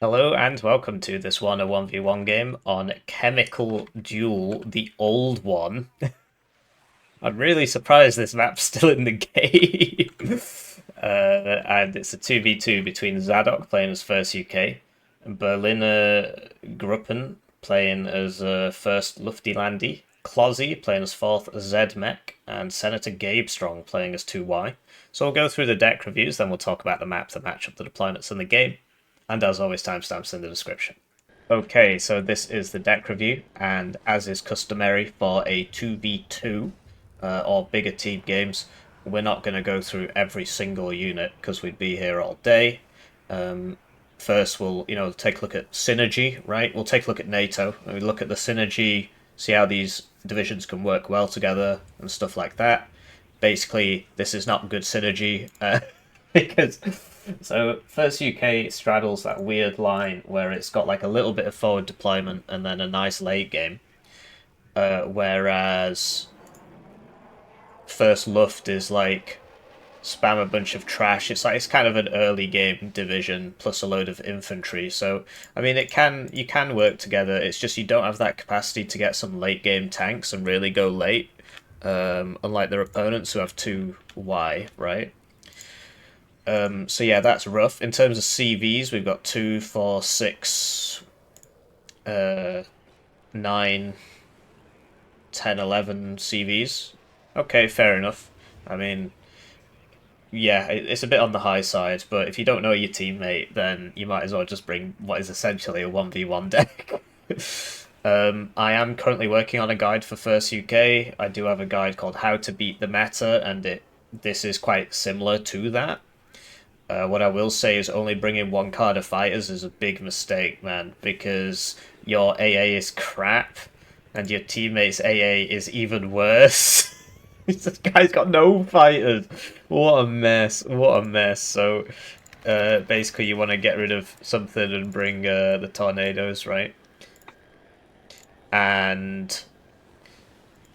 Hello and welcome to this Warno 1v1 game on Chemical Duel, the old one. I'm really surprised this map's still in the game. And it's a 2v2 between Zsadok playing as First UK and Berliner Gruppen playing as First Luftilandy, Closy playing as Fourth Zmech, and Senator Gabestrong playing as 2Y. So we'll go through the deck reviews, then we'll talk about the map, the matchup, the deployments, and the game. And as always, timestamps in the description. Okay, so this is the deck review, and as is customary for a 2v2 or bigger team games, we're not going to go through every single unit because we'd be here all day. First, we'll take a look at synergy, right? We'll take a look at NATO, and we look at the synergy, see how these divisions can work well together and stuff like that. Basically, this is not good synergy because First UK straddles that weird line where it's got like a little bit of forward deployment and then a nice late game, whereas First Luft is like spam a bunch of trash. It's kind of an early game division plus a load of infantry. So I mean, you can work together. It's just you don't have that capacity to get some late game tanks and really go late. Unlike their opponents who have 2Y, right? So yeah, that's rough. In terms of CVs, we've got 2, 4, 6, 9, 10, 11 CVs. Okay, fair enough. I mean, yeah, it's a bit on the high side, but if you don't know your teammate, then you might as well just bring what is essentially a 1v1 deck. I am currently working on a guide for First UK. I do have a guide called How to Beat the Meta, and this is quite similar to that. What I will say is only bringing one card of fighters is a big mistake, man, because your AA is crap, and your teammate's AA is even worse. This guy's got no fighters. What a mess. What a mess. So, basically you want to get rid of something and bring the tornadoes, right? And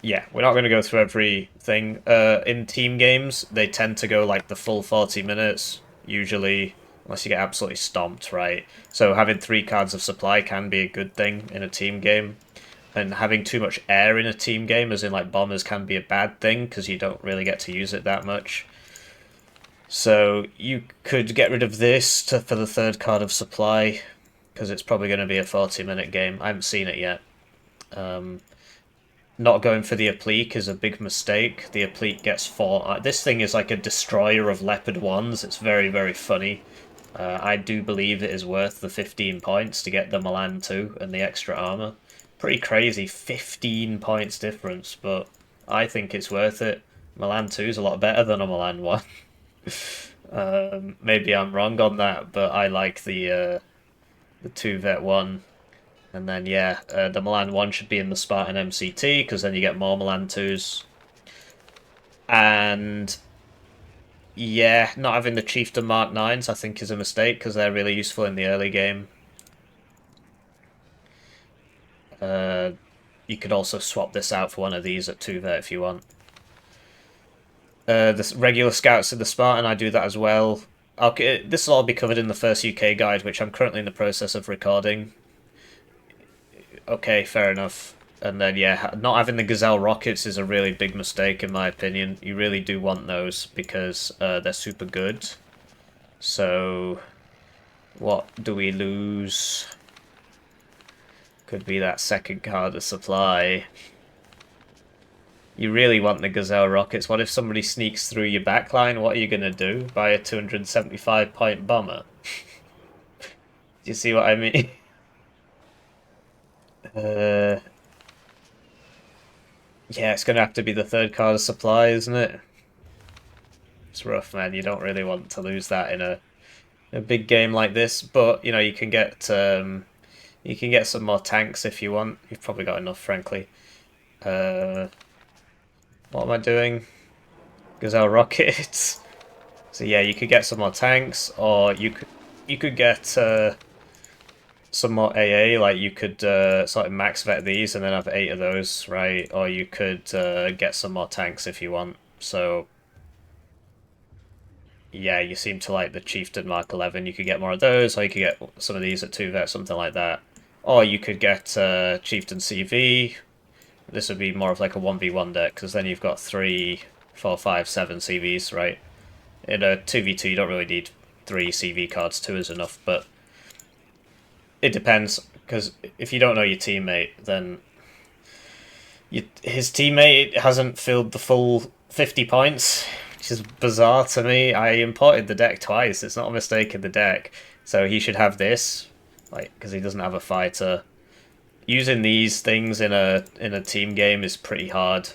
yeah, we're not going to go through everything. In team games, they tend to go like the full 40 minutes, usually, unless you get absolutely stomped, right? So having 3 cards of supply can be a good thing in a team game. And having too much air in a team game, as in like bombers, can be a bad thing because you don't really get to use it that much. So you could get rid of this for the 3rd card of supply, because it's probably going to be a 40-minute game. I haven't seen it yet. Not going for the applique is a big mistake. The applique gets 4. This thing is like a destroyer of leopard 1s. It's very, very funny. I do believe it is worth the 15 points to get the Milan 2 and the extra armor. Pretty crazy, 15 points difference, but I think it's worth it. Milan 2 is a lot better than a Milan 1. Maybe I'm wrong on that, but I like the 2 vet 1. And then, yeah, the Milan 1 should be in the Spartan MCT, because then you get more Milan 2s. And, yeah, not having the Chieftain Mark 9s I think is a mistake, because they're really useful in the early game. You could also swap this out for one of these at 2 vet if you want. The regular scouts in the Spartan, I do that as well. Okay, this will all be covered in the First UK guide, which I'm currently in the process of recording. Okay, fair enough. And then, yeah, not having the Gazelle rockets is a really big mistake, in my opinion. You really do want those, because they're super good. So, what do we lose? Could be that 2nd card of supply. You really want the Gazelle rockets. What if somebody sneaks through your backline? What are you going to do? Buy a 275-point bomber? Do you see what I mean? Yeah, it's going to have to be the 3rd card of supply, isn't it? It's rough, man. You don't really want to lose that in a big game like this, but you can get some more tanks if you want. You've probably got enough, frankly. What am I doing? Gazelle rockets. So yeah, you could get some more tanks, or you could get some more AA. Like you could sort of max vet these and then have 8 of those, right? Or you could get some more tanks if you want. So yeah, you seem to like the Chieftain Mark 11. You could get more of those, or you could get some of these at 2 vet, something like that. Or you could get Chieftain CV. This would be more of like a 1v1 deck, because then you've got 3, 4, 5, 7 CVs, right? In a 2v2, you don't really need 3 CV cards, 2 is enough, but it depends, because if you don't know your teammate, then his teammate hasn't filled the full 50 points, which is bizarre to me. I imported the deck twice, it's not a mistake in the deck, so he should have this, like, because he doesn't have a fighter. Using these things in a team game is pretty hard.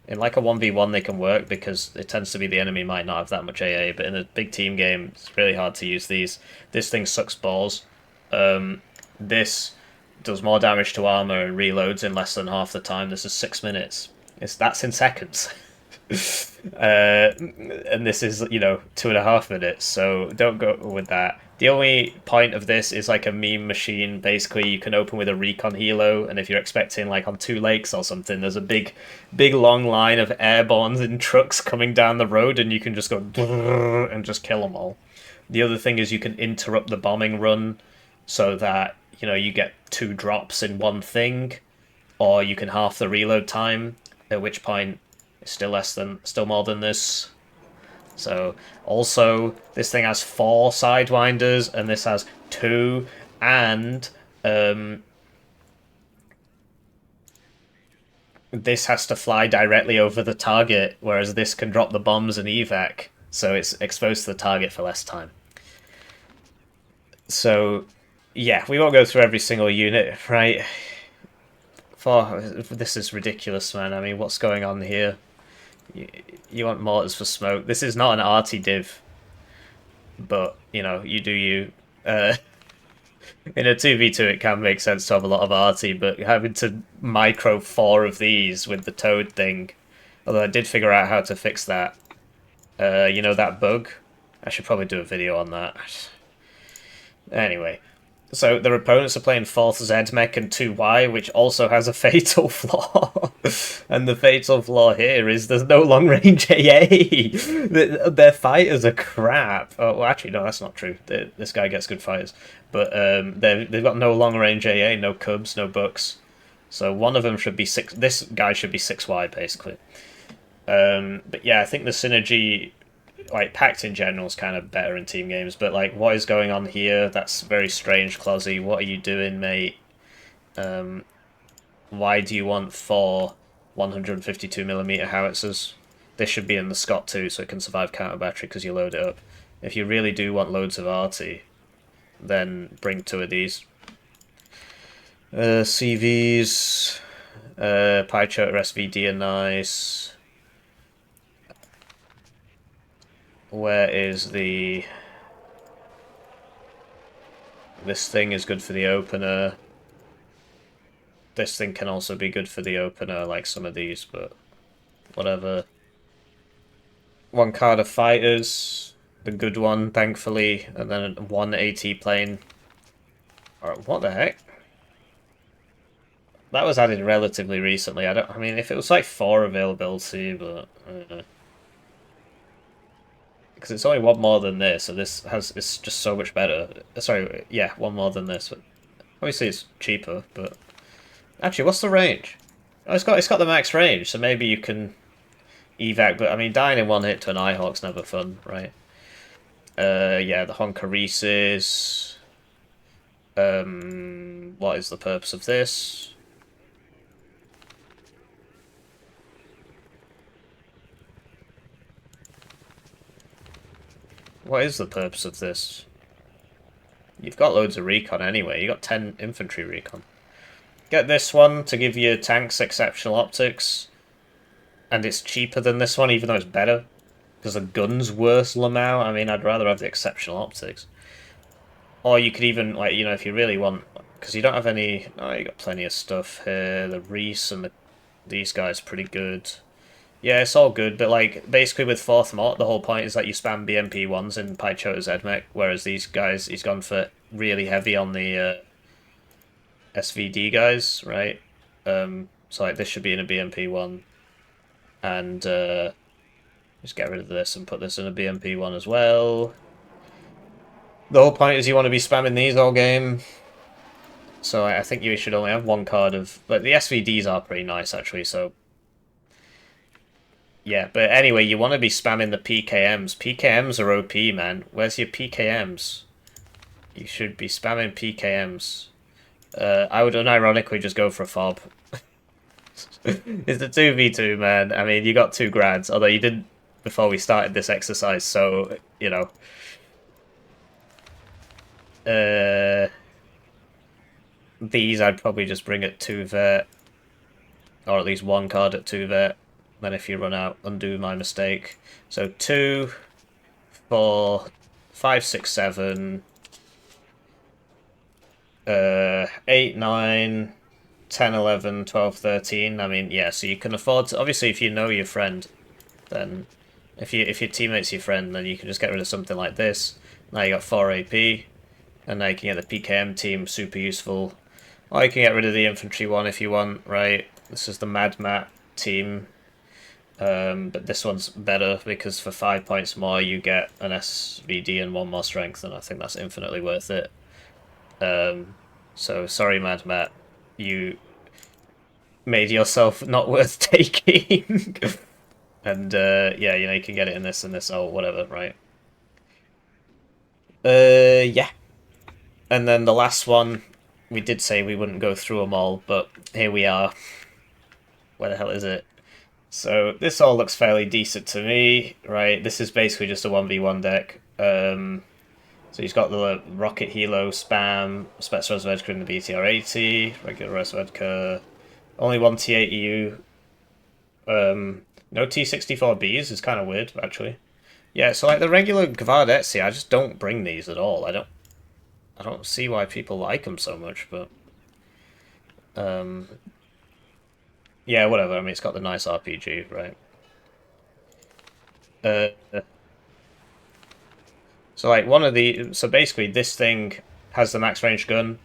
In like a 1v1 they can work because it tends to be the enemy might not have that much AA, but in a big team game it's really hard to use these. This thing sucks balls. This does more damage to armor and reloads in less than half the time. This is 6 minutes. That's in seconds. And this is, 2.5 minutes, so don't go with that. The only point of this is like a meme machine. Basically, you can open with a recon helo, and if you're expecting like on 2 lakes or something, there's a big long line of airbornes in trucks coming down the road, and you can just go and just kill them all. The other thing is you can interrupt the bombing run so that, you get 2 drops in one thing, or you can half the reload time, at which point it's still more than this. So, also, this thing has 4 sidewinders, and this has 2, and this has to fly directly over the target, whereas this can drop the bombs and evac, so it's exposed to the target for less time. So, yeah, we won't go through every single unit, right? This is ridiculous, man. I mean, what's going on here? You want mortars for smoke. This is not an arty div, but, you do you. In a 2v2 it can make sense to have a lot of arty, but having to micro 4 of these with the toad thing, although I did figure out how to fix that. That bug? I should probably do a video on that. Anyway, so their opponents are playing 4th Zmech and 2Y, which also has a fatal flaw. And the fatal flaw here is there's no long range AA. Their fighters are crap. Oh, well, actually, no, that's not true. This guy gets good fighters. But they've got no long range AA, no Cubs, no Bucks. So one of them should be 6. This guy should be 6Y, basically. But yeah, I think the synergy, like, PACT in general is kind of better in team games, but, like, what is going on here? That's very strange, Closy. What are you doing, mate? Why do you want 4 152mm howitzers? This should be in the Scott too, so it can survive counter battery because you load it up. If you really do want loads of arty, then bring 2 of these. CVs, Pychoter SVD are nice. Where is the... This thing is good for the opener. This thing can also be good for the opener, like some of these, but whatever. 1 card of fighters, the good one, thankfully, and then 1 AT plane. Alright, what the heck? That was added relatively recently. I mean, if it was like 4 availability, but I don't know. Because it's only 1 more than this, so it's just so much better. Sorry, yeah, 1 more than this. But obviously, it's cheaper. But actually, what's the range? Oh, it's got the max range, so maybe you can evac. But I mean, dying in 1 hit to an Ihawk's never fun, right? Yeah, the Honkaresis. What is the purpose of this? What is the purpose of this? You've got loads of recon anyway. You got 10 infantry recon. Get this one to give you tanks exceptional optics. And it's cheaper than this one, even though it's better. Because the gun's worse, Lamau. I mean, I'd rather have the exceptional optics. Or you could even, like, if you really want... Because you don't have any... Oh, you got plenty of stuff here. The Reese and these guys are pretty good. Yeah, it's all good, but, like, basically with 4th Mort, the whole point is that you spam BMP1s in Pychoter Zmech, whereas these guys, he's gone for really heavy on the SVD guys, right? So, like, this should be in a BMP1. And, Just get rid of this and put this in a BMP one as well. The whole point is you want to be spamming these all game. So I think you should only have one card of... But the SVDs are pretty nice, actually, so... Yeah, but anyway, you want to be spamming the PKMs. PKMs are OP, man. Where's your PKMs? You should be spamming PKMs. I would unironically just go for a fob. It's the 2v2, man. I mean, you got 2 grads, although you didn't before we started this exercise, so, you know. These I'd probably just bring at 2 vet, or at least 1 card at 2 vet. Then if you run out, undo my mistake. So 2, 4, 5, 6, 7, 8, 9, 10, 11, 12, 13. I mean, yeah, so you can afford to... Obviously, if you know your friend, then... If your teammate's your friend, then you can just get rid of something like this. Now you got 4 AP, and now you can get the PKM team, super useful. Or you can get rid of the infantry one if you want, right? This is the Mad Mat team. But this one's better because for 5 points more you get an SVD and 1 more strength, and I think that's infinitely worth it. So sorry, Mad Matt, you made yourself not worth taking. And yeah, you know, you can get it in this and this or whatever, right? Yeah. And then the last one, we did say we wouldn't go through them all, but here we are. Where the hell is it? So this all looks fairly decent to me, right? This is basically just a 1v1 deck. So he's got the Rocket Helo spam, Spectre Resvedka in the BTR-80, regular Resvedka, only 1 T8EU. No T64Bs is kind of weird, actually. Yeah, so like the regular Gvardetsi, I just don't bring these at all. I don't see why people like them so much, but yeah, whatever. I mean, it's got the nice RPG, right? So like so basically this thing has the max range gun,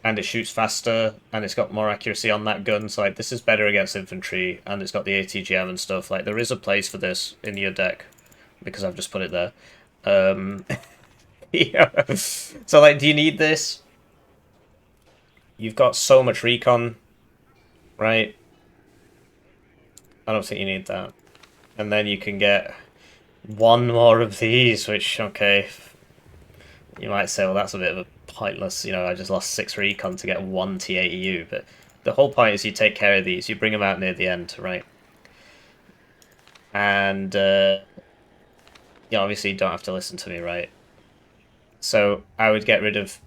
and it shoots faster, and it's got more accuracy on that gun. So like this is better against infantry, and it's got the ATGM and stuff. Like there is a place for this in your deck, because I've just put it there. Yeah. So like, do you need this? You've got so much recon, right? I don't think you need that. And then you can get 1 more of these, which, okay, you might say, well, that's a bit of a pointless, you know, I just lost 6 recon to get 1 T8EU, but the whole point is you take care of these, you bring them out near the end, right? And, yeah, obviously you don't have to listen to me, right? So I would get rid of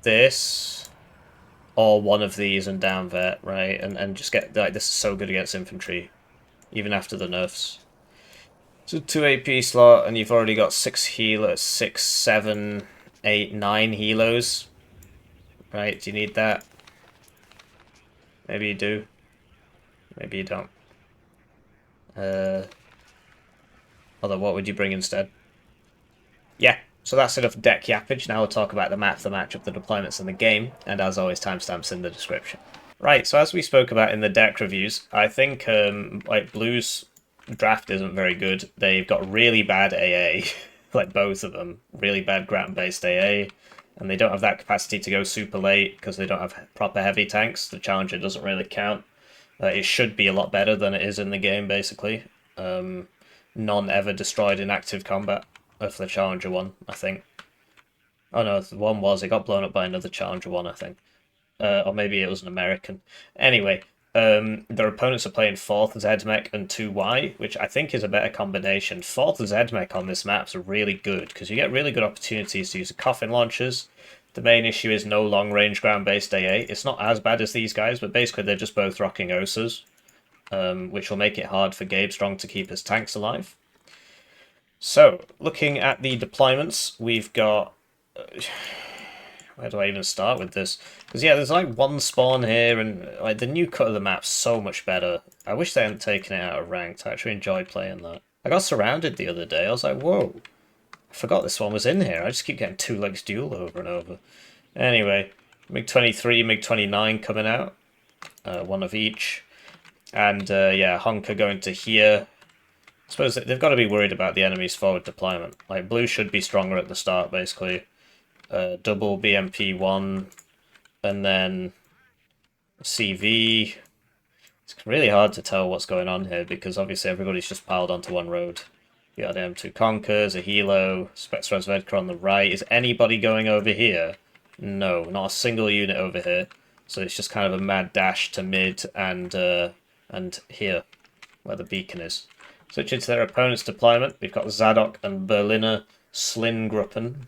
this, or 1 of these and down vet, right? And just get, like, this is so good against infantry, even after the nerfs. So 2 AP slot, and you've already got 6 healers, 6, 7, 8, 9 helos. Right, do you need that? Maybe you do. Maybe you don't. Although, what would you bring instead? Yeah, so that's enough deck yappage. Now we'll talk about the map, the matchup, the deployments, and the game. And as always, timestamps in the description. Right, so as we spoke about in the deck reviews, I think like Blue's draft isn't very good. They've got really bad AA, like both of them, really bad ground-based AA, and they don't have that capacity to go super late because they don't have proper heavy tanks. The Challenger doesn't really count. It should be a lot better than it is in the game, basically. None ever destroyed in active combat of the Challenger one, I think. Oh no, one was. It got blown up by another Challenger one, I think. Or maybe it was an American. Anyway, their opponents are playing 4th Zedmech and 2Y, which I think is a better combination. 4th Zedmech on this map is really good, because you get really good opportunities to use the coffin launchers. The main issue is no long-range ground-based AA. It's not as bad as these guys, but basically they're just both rocking OSAs, which will make it hard for Gabestrong to keep his tanks alive. So, looking at the deployments, we've got... where do I even start with this? Because, yeah, there's like 1 spawn here, and like the new cut of the map's so much better. I wish they hadn't taken it out of ranked. I actually enjoyed playing that. I got surrounded the other day. I was like, whoa. I forgot this one was in here. I just keep getting 2 legs duel over and over. Anyway, MiG-23, MiG-29 coming out. 1 of each. And, yeah, Honka going to here. I suppose they've got to be worried about the enemy's forward deployment. Like, blue should be stronger at the start, basically. Double BMP1, and then CV. It's really hard to tell what's going on here, because obviously everybody's just piled onto one road. You got M2 Conkers, a Hilo, Spectre Vodka on the right. Is anybody going over here? No, not a single unit over here. So it's just kind of a mad dash to mid and here, where the beacon is. Switch into their opponent's deployment. We've got Zsadok and Berliner Slingruppen.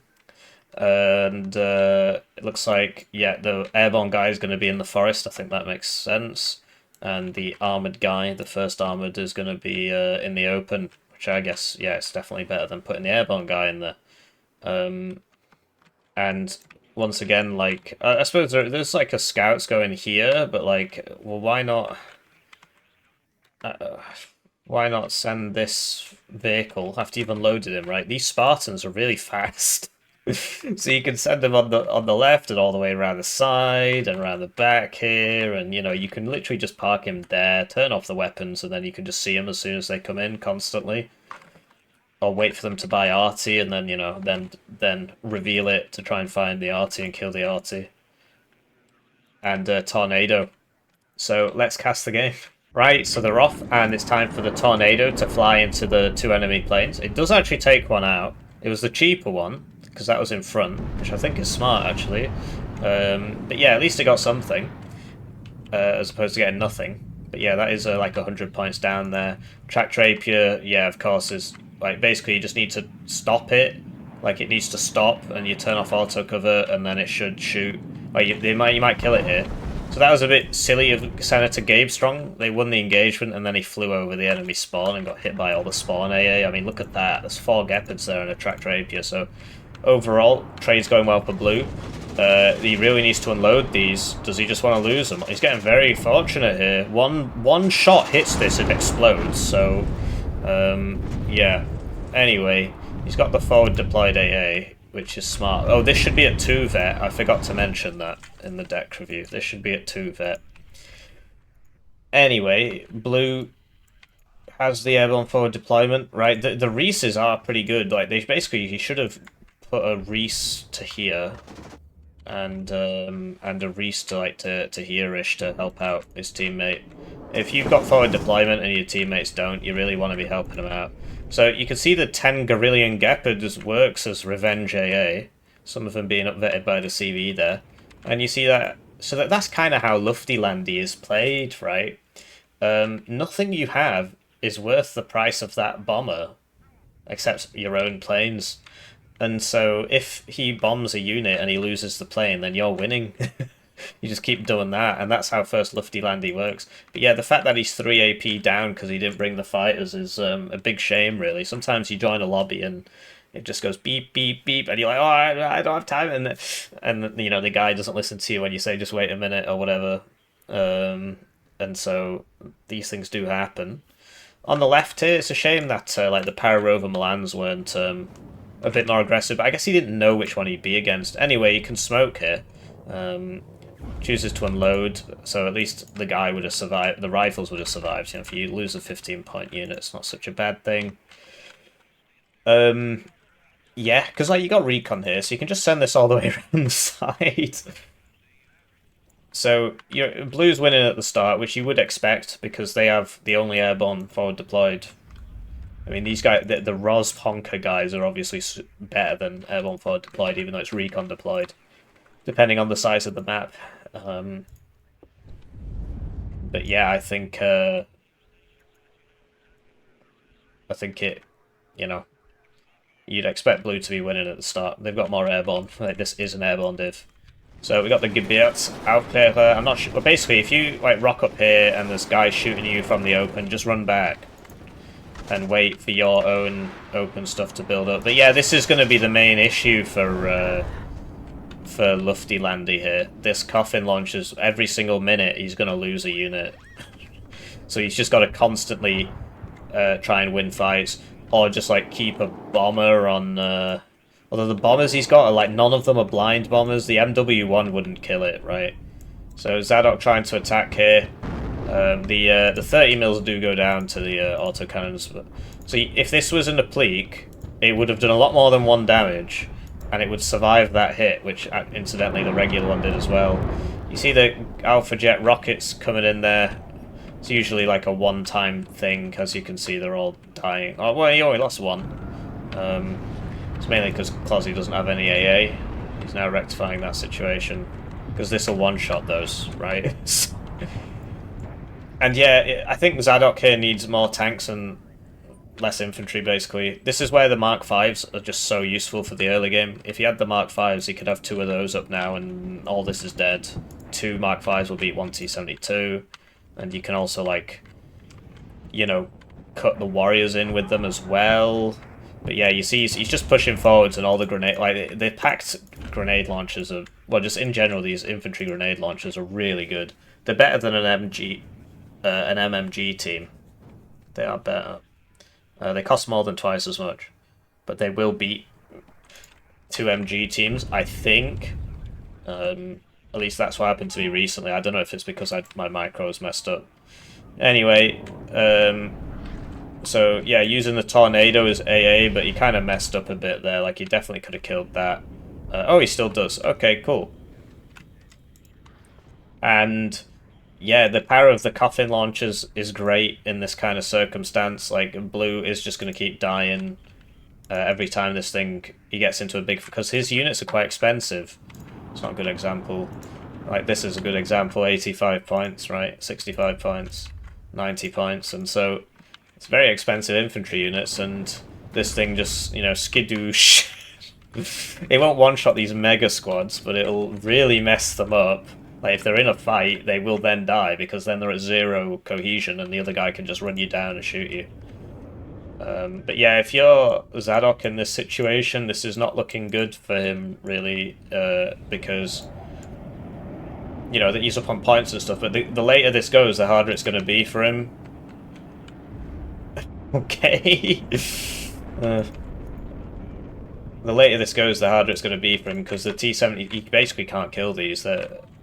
And it looks like, yeah, the airborne guy is going to be in the forest. I think that makes sense. And the armoured guy, the first armoured, is going to be in the open, which I guess, yeah, it's definitely better than putting the airborne guy in there. And once again, like, I suppose there's like a scouts going here, but like, well, why not? Why not send this vehicle after you've unloaded him, right? These Spartans are really fast. So you can send them on the left and all the way around the side and around the back here, and you know, you can literally just park him there, turn off the weapons, and then you can just see them as soon as they come in constantly. Or wait for them to buy arty and then, you know, then reveal it to try and find the arty and kill the arty. And tornado. So let's cast the game. Right, so they're off, and it's time for the tornado to fly into the two enemy planes. It does actually take one out. It was the cheaper one, because that was in front, which I think is smart, actually. But yeah, at least it got something, as opposed to getting nothing. But yeah, that is like 100 points down there. Track Rapier, yeah, of course, is like basically you just need to stop it. Like, it needs to stop, and you turn off auto cover, and then it should shoot. Like, you might kill it here. So that was a bit silly of Senator Gabestrong. They won the engagement, and then he flew over the enemy spawn and got hit by all the spawn AA. I mean, look at that. There's 4 Gepards there and a tracked Rapier. So overall, trade's going well for blue. He really needs to unload these. Does he just want to lose them? He's getting very fortunate here. One shot hits this, it explodes. So, yeah. Anyway, he's got the forward deployed AA, which is smart. Oh, this should be at 2 vet. I forgot to mention that in the deck review. This should be at 2 vet. Anyway, blue has the airborne forward deployment, right? The Reeses are pretty good. Like, he should have put a Reese to here and a Reese to like to here-ish to help out his teammate. If you've got forward deployment and your teammates don't, you really want to be helping them out. So you can see the 10 Gorillion Gepards works as revenge AA, some of them being upvetted by the CV there. And you see that, so that's kind of how Luftilandy is played, right? Nothing you have is worth the price of that bomber, except your own planes. And so if he bombs a unit and he loses the plane, then you're winning. You just keep doing that, and that's how first Luftilandy works. But yeah, the fact that he's 3 AP down because he didn't bring the fighters is a big shame, really. Sometimes you join a lobby and it just goes beep, beep, beep, and you're like, oh, I don't have time, and you know, the guy doesn't listen to you when you say just wait a minute or whatever. And so these things do happen. On the left here, it's a shame that like the Para Rover Milans weren't a bit more aggressive, but I guess he didn't know which one he'd be against. Anyway, you can smoke here. Chooses to unload, so at least the guy would have survived, the rifles would have survived. You know, if you lose a 15-point unit, it's not such a bad thing. Yeah, because like you got recon here, so you can just send this all the way around the side. So your blue's winning at the start, which you would expect because they have the only airborne forward deployed. I mean, these guys, the Ros Honker guys, are obviously better than airborne forward deployed, even though it's recon deployed, depending on the size of the map. But yeah, I think it, you know, you'd expect blue to be winning at the start. They've got more airborne. Like, this is an airborne div. So we got the Gebert out there. I'm not sure, but basically, if you like rock up here and there's guys shooting you from the open, just run back and wait for your own open stuff to build up. But yeah, this is going to be the main issue for Luftilandy here. This coffin launches every single minute. He's going to lose a unit. So he's just got to constantly try and win fights, or just like keep a bomber on. Although the bombers he's got are like, none of them are blind bombers. The MW1 wouldn't kill it, right? So Zsadok trying to attack here. The 30 mils do go down to the autocannons, but So if this was an applique, it would have done a lot more than 1 damage, and it would survive that hit, which incidentally the regular one did as well. You see the Alpha Jet rockets coming in there. It's usually like a one-time thing, as you can see they're all dying. Oh, well, he only lost 1. It's mainly because Closy doesn't have any AA. He's now rectifying that situation. Because this will one-shot those, right? And yeah, I think Zsadok here needs more tanks and less infantry, basically. This is where the Mark 5s are just so useful for the early game. If he had the Mark 5s, he could have 2 of those up now, and all this is dead. 2 Mark 5s will beat 1 T-72, and you can also, like, you know, cut the warriors in with them as well. But yeah, you see, he's just pushing forwards, and all the grenade, like, the PACT grenade launchers are, well, just in general, these infantry grenade launchers are really good. They're better than an MMG team. They are better. They cost more than twice as much, but they will beat 2 MG teams, I think. At least that's what happened to me recently. I don't know if it's because my micro's messed up. Anyway, so yeah, using the Tornado as AA, but he kind of messed up a bit there. Like, he definitely could have killed that. Oh, he still does. Okay, cool. And yeah, the power of the coffin launchers is great in this kind of circumstance. Like, Blue is just going to keep dying every time this thing he gets into a big... Because his units are quite expensive. It's not a good example. Like, this is a good example. 85 points, right? 65 points. 90 points. And so it's very expensive infantry units, and this thing just, you know, skidoosh. It won't one-shot these mega squads, but it'll really mess them up. Like, if they're in a fight, they will then die, because then they're at 0 cohesion and the other guy can just run you down and shoot you. But yeah, if you're Zsadok in this situation, this is not looking good for him, really, because, you know, that he's up on points and stuff, but the later this goes, the harder it's going to be for him. Okay. The later this goes, the harder it's going to be for him, because the T-70, he basically can't kill these.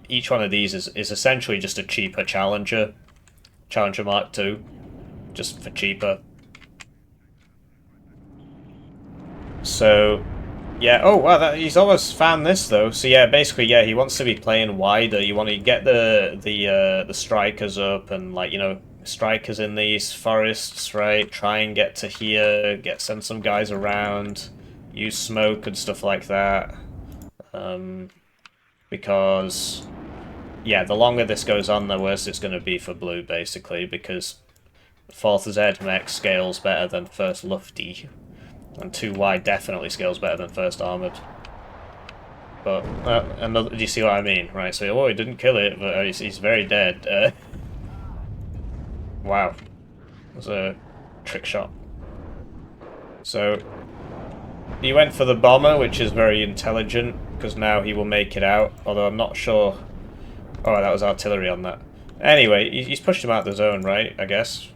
Each one of these is essentially just a cheaper Challenger. Challenger Mark II. Just for cheaper. So, yeah. Oh, wow, he's almost found this, though. So, yeah, basically, yeah, he wants to be playing wider. You want to get the strikers up and, like, you know, strikers in these forests, right? Try and get to here, send some guys around, use smoke and stuff like that. Because, yeah, the longer this goes on, the worse it's going to be for Blue, basically, because 4th Z mech scales better than 1st Lufty, and 2Y definitely scales better than 1st Armoured. But, do you see what I mean? Right, so, oh, he didn't kill it, but he's very dead. Wow. That was a trick shot. So, he went for the bomber, which is very intelligent, because now he will make it out, although I'm not sure... Oh, that was artillery on that. Anyway, he's pushed him out of the zone, right, I guess?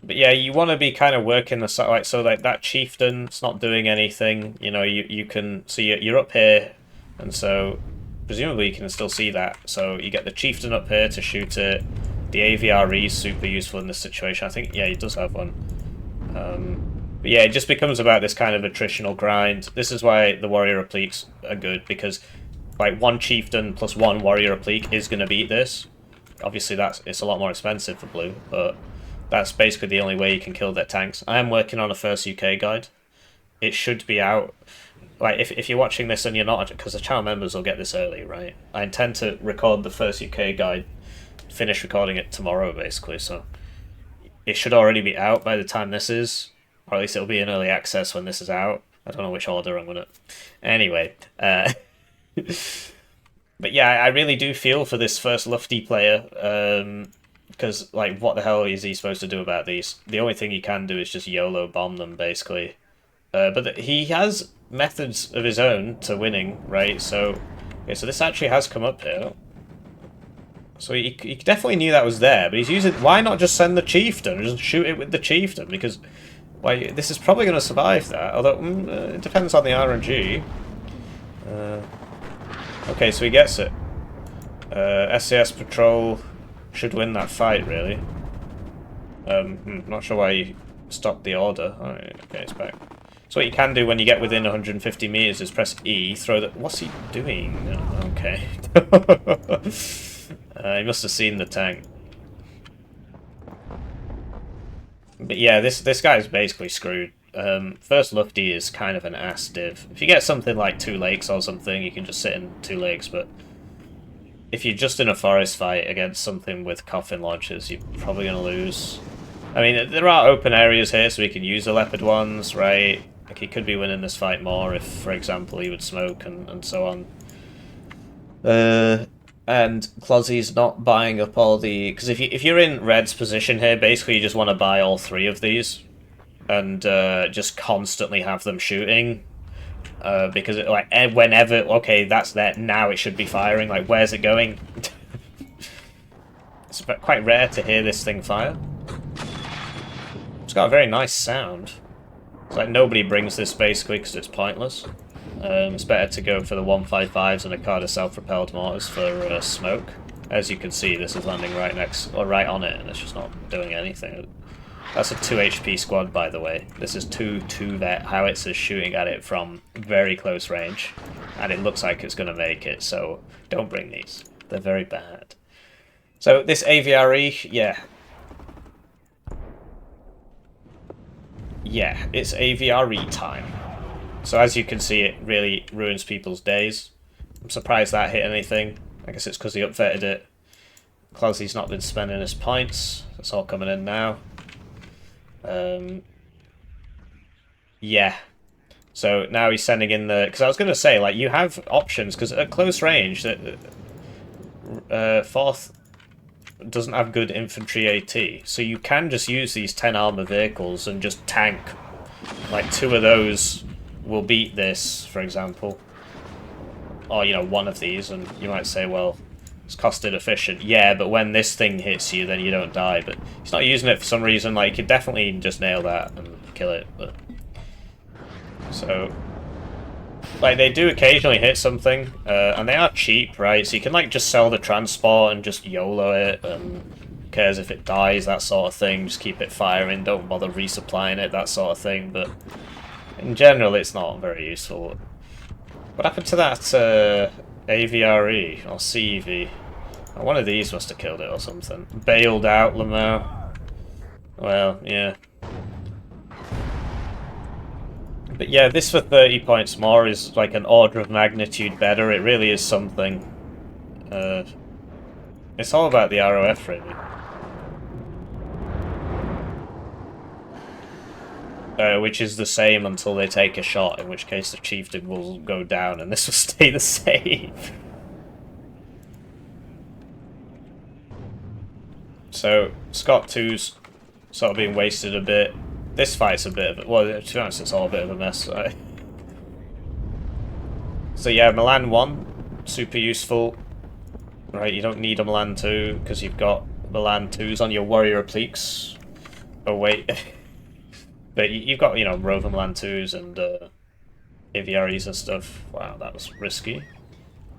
But yeah, you want to be kind of working the side, like, so like that chieftain's not doing anything, you know, you can... So you're up here, and so presumably you can still see that. So you get the chieftain up here to shoot it. The AVRE is super useful in this situation. I think, yeah, he does have one. But yeah, it just becomes about this kind of attritional grind. This is why the warrior appliques are good, because like 1 chieftain plus 1 warrior applique is going to beat this. Obviously, it's a lot more expensive for Blue, but that's basically the only way you can kill their tanks. I am working on a first UK guide. It should be out. Like, if you're watching this and you're not, because the channel members will get this early, right? I intend to record the first UK guide, finish recording it tomorrow, basically, so it should already be out by the time this is, or at least it'll be in early access when this is out. I don't know which order I'm gonna... Anyway, but yeah, I really do feel for this first Lufty player, because, like, what the hell is he supposed to do about these? The only thing he can do is just YOLO bomb them, basically. But he has methods of his own to winning, right? So, okay, so this actually has come up here. So he definitely knew that was there, but he's using... Why not just send the chieftain and just shoot it with the chieftain? Because, like, this is probably going to survive that, although it depends on the RNG. Okay, so he gets it. SAS patrol should win that fight, really. Not sure why you stopped the order. Alright, okay, it's back. So what you can do when you get within 150 meters is press E, throw the... What's he doing? Oh, okay. He must have seen the tank. But yeah, this guy's basically screwed. First Lufty is kind of an ass div. If you get something like 2 lakes or something, you can just sit in 2 lakes, but if you're just in a forest fight against something with coffin launchers, you're probably going to lose. I mean, there are open areas here, so we can use the leopard ones, right? Like, he could be winning this fight more if, for example, he would smoke and so on. And Closy's not buying up all the... Because if you're in Red's position here, basically you just want to buy all 3 of these. And just constantly have them shooting. Because, like, whenever... Okay, that's there. Now it should be firing. Like, where's it going? It's quite rare to hear this thing fire. It's got a very nice sound. It's like nobody brings this, basically, because it's pointless. It's better to go for the 155s and a card of self-propelled mortars for smoke. As you can see, this is landing right next, or right on it, and it's just not doing anything. That's a 2 HP squad, by the way. This is 2 vet howitzers shooting at it from very close range, and it looks like it's going to make it, so don't bring these. They're very bad. So this AVRE, yeah. Yeah, it's AVRE time. So as you can see, it really ruins people's days. I'm surprised that hit anything. I guess it's because he upvetted it. Closy's not been spending his points. That's all coming in now. Yeah. So now he's sending in the... Because I was going to say, like, you have options, because at close range, fourth doesn't have good infantry AT. So you can just use these 10 armor vehicles and just tank. Like, 2 of those will beat this, for example. Or, you know, 1 of these, and you might say, well, it's cost inefficient. Yeah, but when this thing hits you, then you don't die. But he's not using it for some reason. Like, you could definitely just nail that and kill it. But so, like, they do occasionally hit something, and they are cheap, right? So you can, like, just sell the transport and just YOLO it, and who cares if it dies, that sort of thing. Just keep it firing, don't bother resupplying it, that sort of thing. But in general, it's not very useful. What happened to that AVRE or CEV? Oh, one of these must have killed it or something. Bailed out, Lamau. Well, yeah. But yeah, this for 30 points more is like an order of magnitude better. It really is something. It's all about the ROF, really. Which is the same until they take a shot, in which case the chieftain will go down and this will stay the same. So, Scott 2's sort of being wasted a bit. This fight's a bit of a... Well, to be honest, it's all a bit of a mess. Right? So yeah, Milan 1, super useful. Right, you don't need a Milan 2, because you've got Milan 2s on your warrior appliques. Oh wait... But you've got, you know, Rover Milan 2s and AVREs and stuff. Wow, that was risky.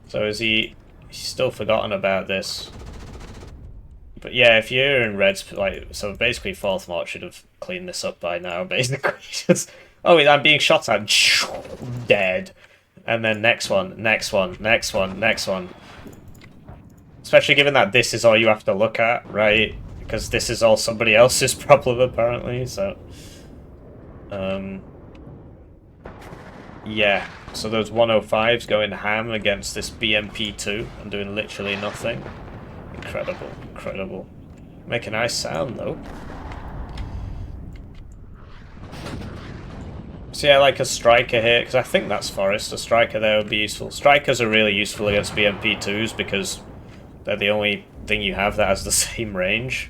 So is he's still forgotten about this. But yeah, if you're in Red's, like, so basically 4th Mort should have cleaned this up by now, basically. Just, oh, I'm being shot at, dead. And then next one, next one, next one, next one. Especially given that this is all you have to look at, right? Because this is all somebody else's problem, apparently, so... yeah, so those 105s going ham against this BMP2 and doing literally nothing. Incredible, incredible. Make a nice sound, though. So yeah, like a striker here, because I think that's Forest. A striker there would be useful. Strikers are really useful against BMP2s because they're the only thing you have that has the same range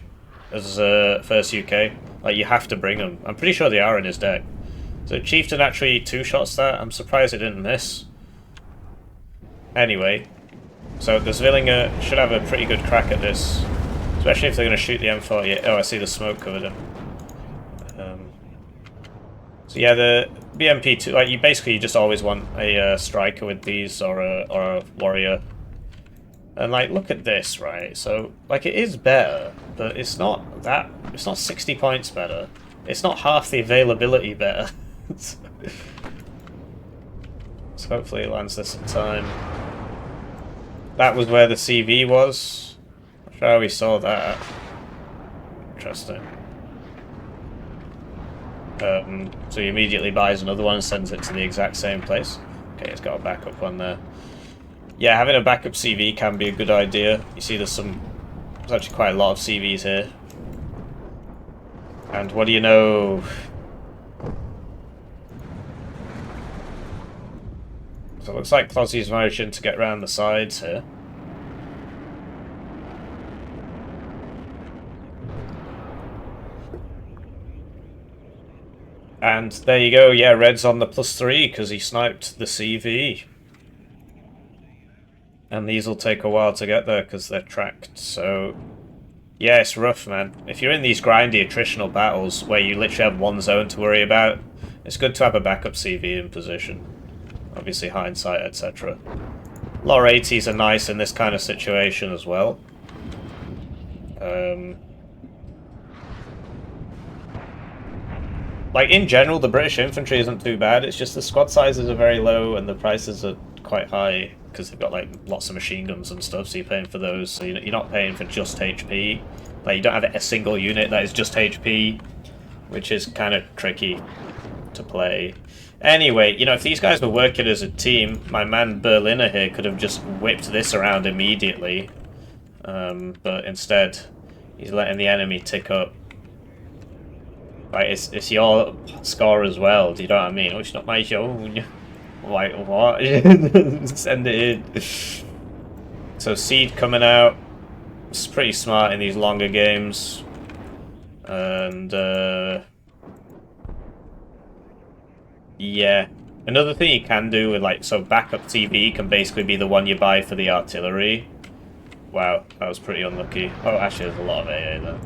as First UK. Like, you have to bring them. I'm pretty sure they are in his deck. So Chieftain actually 2-shots that. I'm surprised it didn't miss. Anyway, so the Zvillinger should have a pretty good crack at this. Especially if they're going to shoot the M40. Oh, I see the smoke covered him. So yeah, the BMP2, like, you basically just always want a striker with these or a warrior. And like, look at this, right? So like, it is better, but it's not 60 points better. It's not half the availability better. So hopefully it lands this in time. That was where the CV was. I'm sure we saw that. Interesting. So he immediately buys another one and sends it to the exact same place. Okay, it's got a backup one there. Yeah, having a backup CV can be a good idea. You see there's actually quite a lot of CVs here. And what do you know? So it looks like Closy's managing to get around the sides here. And there you go, yeah, Red's on the +3 because he sniped the CV. And these will take a while to get there because they're tracked, so... Yeah, it's rough, man. If you're in these grindy attritional battles where you literally have one zone to worry about, it's good to have a backup CV in position. Obviously hindsight, etc. A lot of 80s are nice in this kind of situation as well. Like, in general, the British infantry isn't too bad, it's just the squad sizes are very low and the prices are quite high because they've got, like, lots of machine guns and stuff, so you're paying for those, so you're not paying for just HP. Like, you don't have a single unit that is just HP, which is kind of tricky to play. Anyway, you know, if these guys were working as a team, my man Berliner here could have just whipped this around immediately, but instead, he's letting the enemy tick up. Like, it's your score as well, do you know what I mean? Oh, it's not my show. Like, what? Send it in. So, Seed coming out. It's pretty smart in these longer games. And, yeah. Another thing you can do with, like, so backup TV can basically be the one you buy for the artillery. Wow, that was pretty unlucky. Oh, actually, there's a lot of AA there.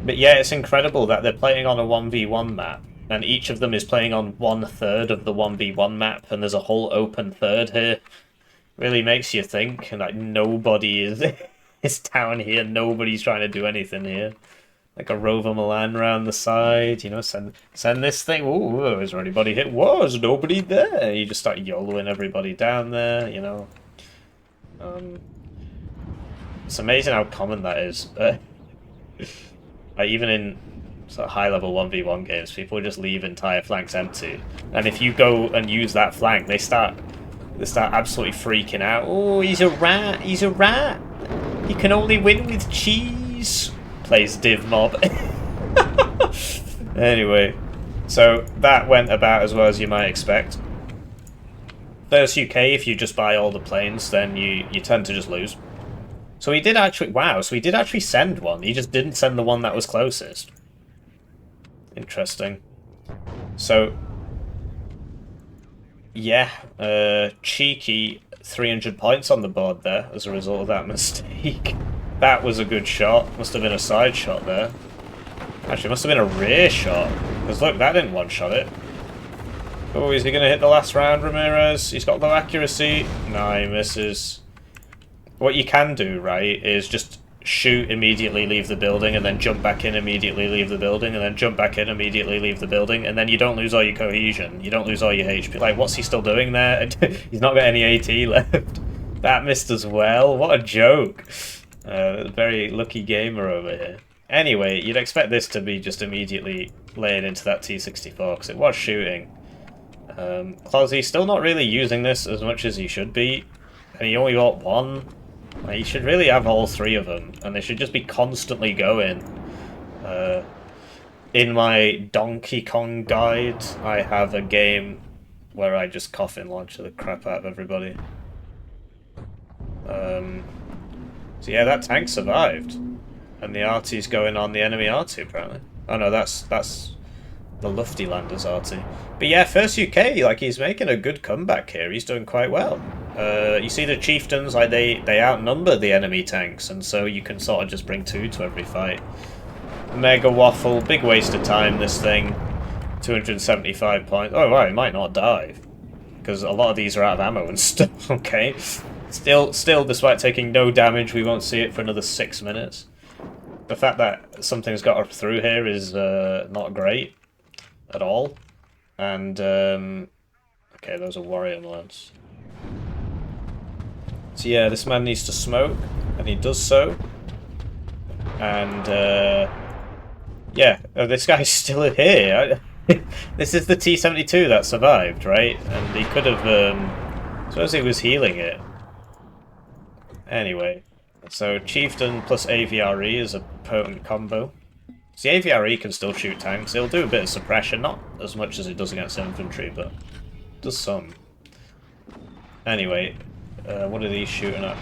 But yeah, it's incredible that they're playing on a 1v1 map, and each of them is playing on 1/3 of the 1v1 map, and there's a whole open third here. Really makes you think, and like nobody is down here, nobody's trying to do anything here. Like a Rover Milan around the side, you know, send this thing. Ooh, is there anybody hit? Whoa, there's nobody there. You just start YOLOing everybody down there, you know. It's amazing how common that is. Like, even in sort of high-level 1v1 games, people just leave entire flanks empty. And if you go and use that flank, they start absolutely freaking out. Oh, he's a rat! He's a rat! He can only win with cheese! Plays Div Mob. Anyway, so that went about as well as you might expect. There's UK, if you just buy all the planes, then you tend to just lose. So he did actually... Wow, so he did actually send one. He just didn't send the one that was closest. Interesting. So... Yeah, cheeky 300 points on the board there as a result of that mistake. That was a good shot. Must have been a side shot there. Actually, it must have been a rear shot. Because look, that didn't one-shot it. Oh, is he going to hit the last round, Ramirez? He's got low accuracy. No, he misses. What you can do, right, is just shoot, immediately leave the building, and then jump back in, immediately leave the building, and then jump back in, immediately leave the building, and then you don't lose all your cohesion. You don't lose all your HP. Like, what's he still doing there? He's not got any AT left. That missed as well. What a joke. Very lucky gamer over here. Anyway, you'd expect this to be just immediately laying into that T-64, because it was shooting. Closy still not really using this as much as he should be, and he only got one. Like, you should really have all three of them, and they should just be constantly going. In my Donkey Kong guide, I have a game where I just coffin launch the crap out of everybody. So yeah, that tank survived, and the arty's going on the enemy arty apparently. Oh no, that's the Lufty Landers arty. But yeah, first UK, like, he's making a good comeback here. He's doing quite well. You see the chieftains, like, they outnumber the enemy tanks, and so you can sort of just bring two to every fight. Mega waffle, big waste of time, this thing. 275 points. Oh, wow, he might not die, because a lot of these are out of ammo and stuff. Okay. Still, despite taking no damage, we won't see it for another 6 minutes. The fact that something's got through here is not great at all. And, okay, those are warrior mines. So yeah, this man needs to smoke, and he does so. And, yeah, this guy's still here. This is the T-72 that survived, right? And he could have, suppose he was healing it. Anyway, so Chieftain plus AVRE is a potent combo. So the AVRE can still shoot tanks. It'll do a bit of suppression, not as much as it does against infantry, but it does some. Anyway, what are these shooting at?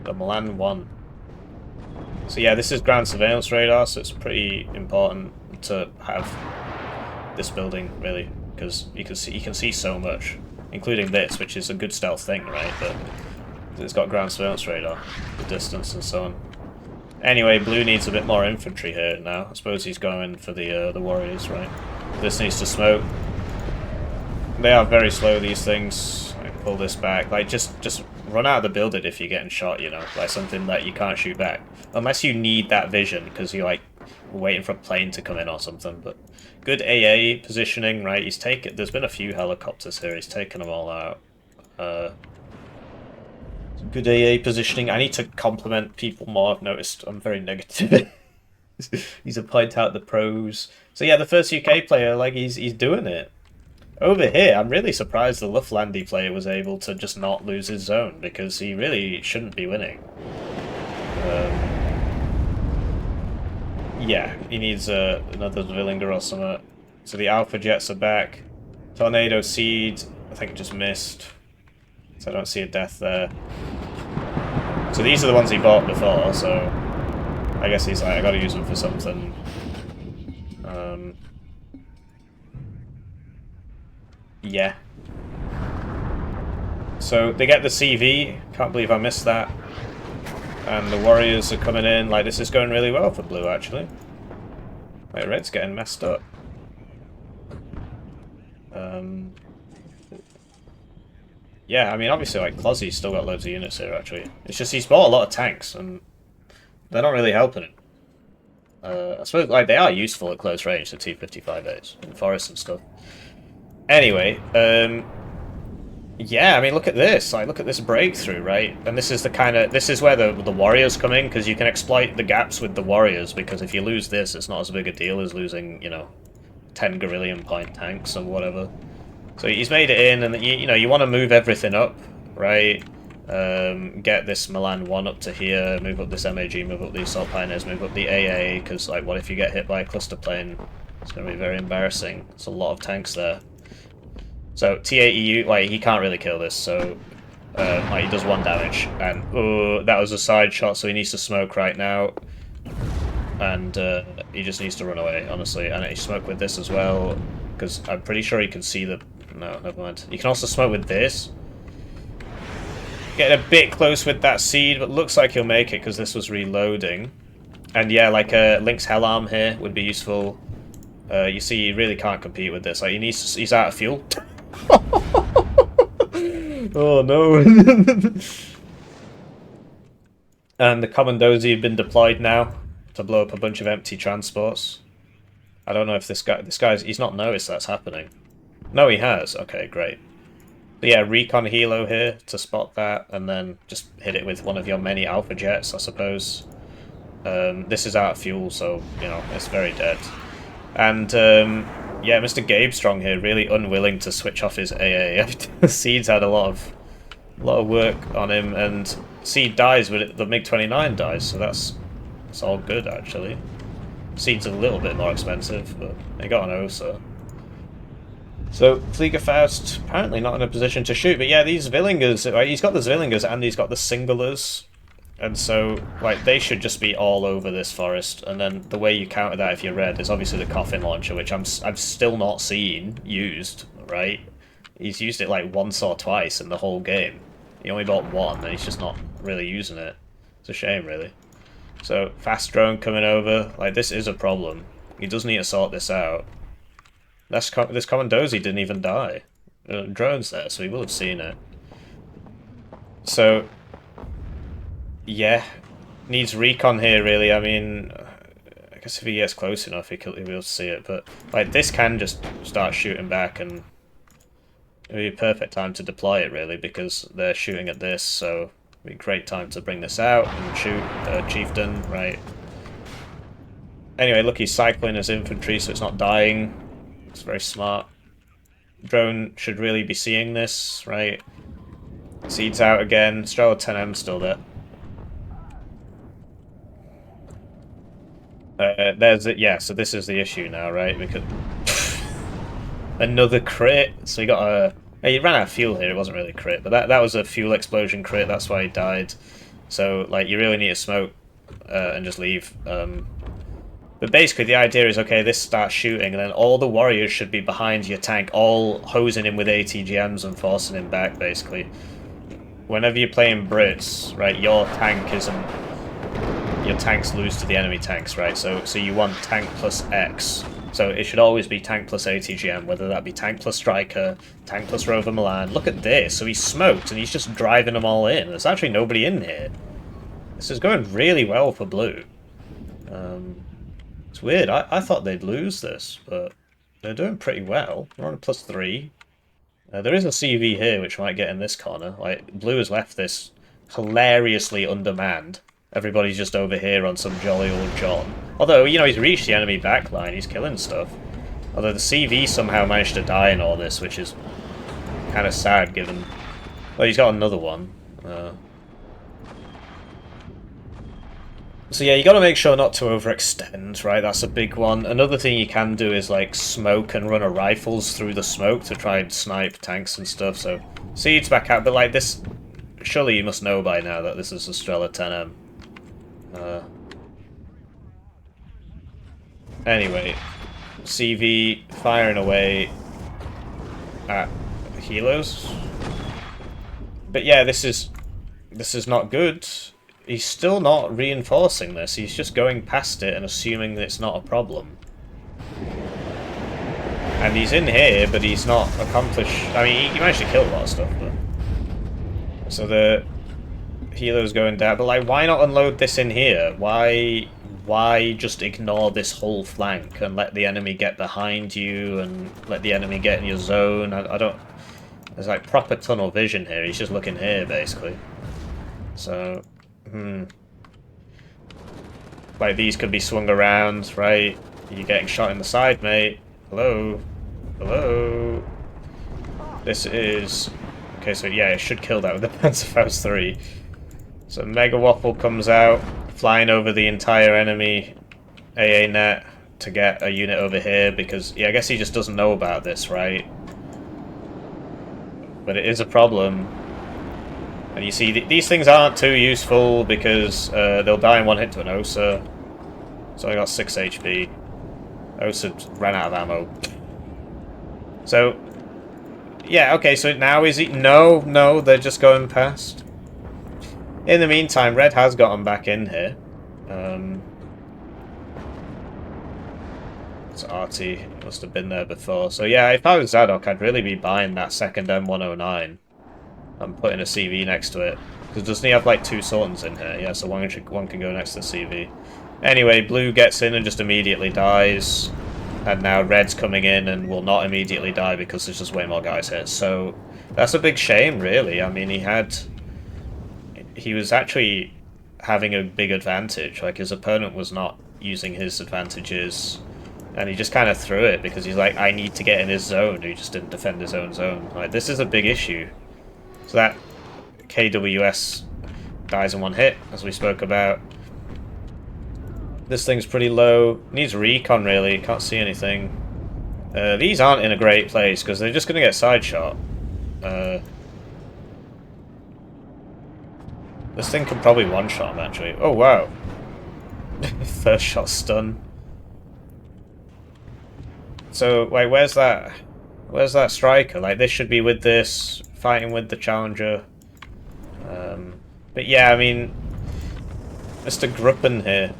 The Milan 1. So yeah, this is ground surveillance radar, so it's pretty important to have this building, really, because you can see so much, including this, which is a good stealth thing, right? But it's got ground surveillance radar, the distance and so on. Anyway, blue needs a bit more infantry here now. I suppose he's going for the warriors, right? This needs to smoke. They are very slow, these things. I pull this back. Like, just run out of the building if you're getting shot, you know, like something that you can't shoot back. Unless you need that vision, because you're like waiting for a plane to come in or something. But good AA positioning, right? He's taken. There's been a few helicopters here. He's taken them all out. Good AA positioning. I need to compliment people more. I've noticed I'm very negative. He's to point out the pros. So yeah, the first UK player, like he's doing it. Over here, I'm really surprised the Luftlandi player was able to just not lose his zone, because he really shouldn't be winning. Yeah, he needs another Villinger or something. So the Alpha Jets are back. Tornado Seed, I think just missed. So I don't see a death there. So these are the ones he bought before, so I guess he's like, I gotta use them for something. Yeah. So they get the CV, can't believe I missed that. And the warriors are coming in, like this is going really well for blue actually. Wait, red's getting messed up. Yeah, I mean obviously like Closy's still got loads of units here actually. It's just he's bought a lot of tanks and they're not really helping him. I suppose like they are useful at close range, the T-55As, in forests and stuff. Anyway, yeah, I mean, look at this. Like, look at this breakthrough, right? And this is the kind of this is where the warriors come in, because you can exploit the gaps with the warriors. Because if you lose this, it's not as big a deal as losing, you know, 10 Guerrillion point tanks or whatever. So he's made it in, and you know you want to move everything up, right? Get this Milan 1 up to here, move up this MAG, move up the Assault Pioneers, move up the AA. Because like, what if you get hit by a cluster plane? It's going to be very embarrassing. There's a lot of tanks there. So T80U, like he can't really kill this, so like he does 1 damage, and that was a side shot, so he needs to smoke right now, and he just needs to run away, honestly. And he smoke with this as well, because I'm pretty sure he can see the. No, never mind. You can also smoke with this. Getting a bit close with that seed, but looks like he'll make it because this was reloading. And yeah, like Link's Hell Arm here would be useful. You see, he really can't compete with this. Like he's out of fuel. Oh no. And the Commandosi have been deployed now to blow up a bunch of empty transports. I don't know if this guy's he's not noticed that's happening. No, he has. Okay, great. But yeah, recon helo here to spot that, and then just hit it with one of your many Alpha Jets, I suppose. This is out of fuel, so you know it's very dead. And yeah, Mr. Gabestrong here really unwilling to switch off his AA. Seed's had a lot of work on him, and Seed dies, but the MiG-29 dies, so that's all good actually. Seed's a little bit more expensive, but they got an OSA. So Fliegerfaust apparently not in a position to shoot, but yeah, these Villingers, right, he's got the Zwillingers and he's got the Singulars. And so, like, they should just be all over this forest. And then the way you counter that if you're red is obviously the coffin launcher, which I've still not seen used, right? He's used it like once or twice in the whole game. He only bought 1, and he's just not really using it. It's a shame, really. So, fast drone coming over. Like, this is a problem. He does need to sort this out. This Commandosi didn't even die. Drone's there, so he will have seen it. So, yeah, needs recon here, really. I mean, I guess if he gets close enough, he'll be able to see it. But, like, this can just start shooting back, and it'll be a perfect time to deploy it, really, because they're shooting at this, so it'll be a great time to bring this out and shoot Chieftain, right? Anyway, look, he's cycling his infantry, so it's not dying. It's very smart. Drone should really be seeing this, right? Seeds out again. Strela 10M still there. There's it. Yeah, so this is the issue now, right? Because another crit. So he got a. He ran out of fuel here. It wasn't really a crit, but that was a fuel explosion crit. That's why he died. So like, you really need to smoke and just leave. But basically, the idea is, okay, this starts shooting, and then all the warriors should be behind your tank, all hosing him with ATGMs and forcing him back, basically. Whenever you're playing Brits, right, your tank isn't... Your tanks lose to the enemy tanks, right? So you want tank plus X. So it should always be tank plus ATGM, whether that be tank plus Striker, tank plus Rover Milan. Look at this. So he's smoked, and he's just driving them all in. There's actually nobody in here. This is going really well for blue. It's weird. I thought they'd lose this, but they're doing pretty well. They're on a +3. There is a CV here, which might get in this corner. Like, blue has left this hilariously undermanned. Everybody's just over here on some jolly old John. Although, you know, he's reached the enemy backline. He's killing stuff. Although the CV somehow managed to die in all this, which is kind of sad, given... Well, he's got another one. So yeah, you got to make sure not to overextend, right? That's a big one. Another thing you can do is like smoke and run a rifles through the smoke to try and snipe tanks and stuff. So Seed's back out, but like this, surely you must know by now that this is a Strela 10M. Anyway, CV firing away at helos. But yeah, this is not good. He's still not reinforcing this, he's just going past it and assuming that it's not a problem. And he's in here, but he's not accomplished... I mean, he managed to kill a lot of stuff, but... So the helo's going down, but like, why not unload this in here? Why just ignore this whole flank and let the enemy get behind you and let the enemy get in your zone? I don't... There's like proper tunnel vision here, he's just looking here, basically. So... Like, these could be swung around, right? You're getting shot in the side, mate. Hello? Hello? This is... Okay, so yeah, it should kill that with the Panzerfaust 3. So Mega Waffle comes out, flying over the entire enemy AA net to get a unit over here, because, yeah, I guess he just doesn't know about this, right? But it is a problem. And you see, these things aren't too useful because they'll die in one hit to an OSA. So I got 6 HP. OSA ran out of ammo. So, yeah, okay, so now is he... No, they're just going past. In the meantime, Red has gotten back in here. It's Artie. Must have been there before. So yeah, if I was Zsadok, I'd really be buying that second M109. I'm putting a CV next to it. Because doesn't he have like 2 Sultans in here? Yeah, so one can go next to the CV. Anyway, blue gets in and just immediately dies. And now red's coming in and will not immediately die because there's just way more guys here. So that's a big shame, really. I mean, he was actually having a big advantage. Like, his opponent was not using his advantages. And he just kind of threw it because he's like, I need to get in his zone. He just didn't defend his own zone. Like, this is a big issue. So that KWS dies in one hit, as we spoke about. This thing's pretty low. Needs recon, really. Can't see anything. These aren't in a great place, because they're just going to get side shot. This thing could probably one-shot him, actually. Oh, wow. First shot stun. So, wait, where's that? Where's that striker? Like, this should be with this, fighting with the challenger. But yeah, I mean, Mr. Gruppen here,